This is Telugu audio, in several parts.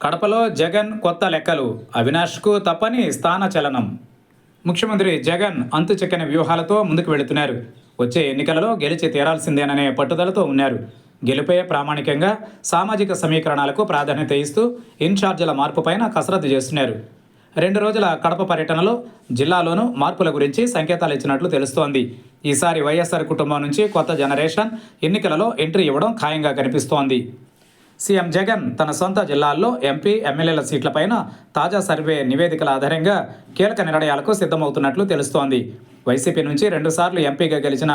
కడపలో జగన్ కొత్త లెక్కలు, అవినాష్కు తప్పని స్థాన చలనం. ముఖ్యమంత్రి జగన్ అంతు చెక్కని వ్యూహాలతో ముందుకు వెళుతున్నారు. వచ్చే ఎన్నికలలో గెలిచి తీరాల్సిందేననే పట్టుదలతో ఉన్నారు. గెలుపే ప్రామాణికంగా సామాజిక సమీకరణాలకు ప్రాధాన్యత ఇస్తూ ఇన్ఛార్జీల మార్పుపైన కసరత్తు చేస్తున్నారు. 2 రోజుల కడప పర్యటనలో జిల్లాలోనూ మార్పుల గురించి సంకేతాలు ఇచ్చినట్లు తెలుస్తోంది. ఈసారి వైఎస్ఆర్ కుటుంబం నుంచి కొత్త జనరేషన్ ఎన్నికలలో ఎంట్రీ ఇవ్వడం ఖాయంగా కనిపిస్తోంది. సీఎం జగన్ తన సొంత జిల్లాల్లో ఎంపీ, ఎమ్మెల్యేల సీట్లపైన తాజా సర్వే నివేదికల ఆధారంగా కీలక నిర్ణయాలకు సిద్ధమవుతున్నట్లు తెలుస్తోంది. వైసీపీ నుంచి 2 సార్లు ఎంపీగా గెలిచిన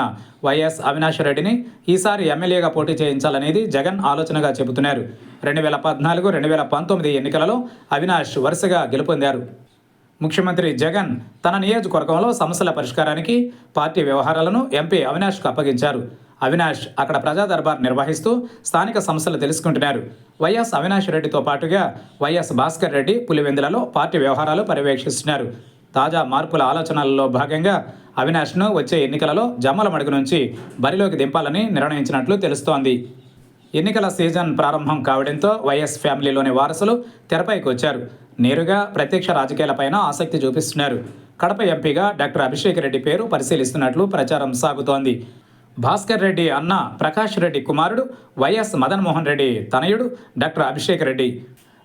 వైఎస్ అవినాష్ రెడ్డిని ఈసారి ఎమ్మెల్యేగా పోటీ చేయించాలనేది జగన్ ఆలోచనగా చెబుతున్నారు. 2014, 2019 ఎన్నికలలో అవినాష్ వరుసగా గెలుపొందారు. ముఖ్యమంత్రి జగన్ తన నియోజకవర్గంలో సమస్యల పరిష్కారానికి పార్టీ వ్యవహారాలను ఎంపీ అవినాష్కు అప్పగించారు. అవినాష్ అక్కడ ప్రజా దర్బార్ నిర్వహిస్తూ స్థానిక సమస్యలు తెలుసుకుంటున్నారు. వైఎస్ అవినాష్ రెడ్డితో పాటుగా వైఎస్ భాస్కర్ రెడ్డి పులివెందులలో పార్టీ వ్యవహారాలు పర్యవేక్షిస్తున్నారు. తాజా మార్పుల ఆలోచనలలో భాగంగా అవినాష్ను వచ్చే ఎన్నికలలో జమ్మలమడుగు నుంచి బరిలోకి దింపాలని నిర్ణయించినట్లు తెలుస్తోంది. ఎన్నికల సీజన్ ప్రారంభం కావడంతో వైఎస్ ఫ్యామిలీలోని వారసులు తెరపైకి వచ్చారు. నేరుగా ప్రత్యక్ష రాజకీయాలపైన ఆసక్తి చూపిస్తున్నారు. కడప ఎంపీగా డాక్టర్ అభిషేక్ రెడ్డి పేరు పరిశీలిస్తున్నట్లు ప్రచారం సాగుతోంది. భాస్కర్ రెడ్డి అన్న ప్రకాష్ రెడ్డి కుమారుడు, వైఎస్ మదన్మోహన్ రెడ్డి తనయుడు డాక్టర్ అభిషేక్ రెడ్డి.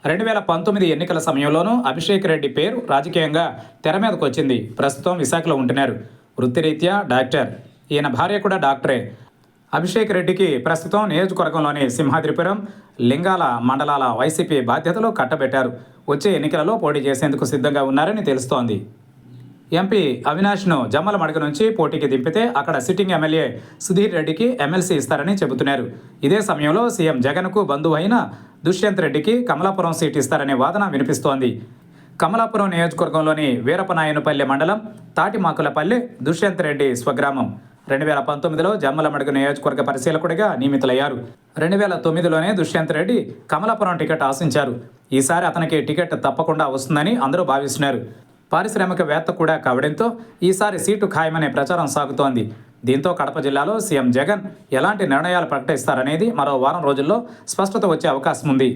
2019 ఎన్నికల సమయంలోనూ అభిషేక్ రెడ్డి పేరు రాజకీయంగా తెర మీదకు వచ్చింది. ప్రస్తుతం విశాఖలో ఉంటున్నారు. వృత్తిరీత్యా డాక్టర్. ఈయన భార్య కూడా డాక్టరే. అభిషేక్ రెడ్డికి ప్రస్తుతం నియోజకవర్గంలోని సింహాద్రిపురం, లింగాల మండలాల వైసీపీ బాధ్యతలు కట్టబెట్టారు. వచ్చే ఎన్నికలలో పోటీ చేసేందుకు సిద్ధంగా ఉన్నారని తెలుస్తోంది. ఎంపీ అవినాష్ను జమ్మలమడుగు నుంచి పోటీకి దింపితే అక్కడ సిట్టింగ్ ఎమ్మెల్యే సుధీర్ రెడ్డికి ఎమ్మెల్సీ ఇస్తారని చెబుతున్నారు. ఇదే సమయంలో సీఎం జగన్కు బంధువు అయిన దుష్యంత్ రెడ్డికి కమలాపురం సీటు ఇస్తారనే వాదన వినిపిస్తోంది. కమలాపురం నియోజకవర్గంలోని వీరపనాయనపల్లి మండలం తాటిమాకులపల్లి దుష్యంత్ రెడ్డి స్వగ్రామం. 2019లో జమ్మలమడుగు నియోజకవర్గ పరిశీలకుడిగా నియమితులయ్యారు. 2009లోనే దుష్యంత్ రెడ్డి కమలాపురం టికెట్ ఆశించారు. ఈసారి అతనికి టికెట్ తప్పకుండా వస్తుందని అందరూ భావిస్తున్నారు. పారిశ్రామికవేత్త కూడా కావడంతో ఈసారి సీటు ఖాయమనే ప్రచారం సాగుతోంది. దీంతో కడప జిల్లాలో సీఎం జగన్ ఎలాంటి నిర్ణయాలు ప్రకటిస్తారనేది మరో వారం రోజుల్లో స్పష్టత వచ్చే అవకాశం ఉంది.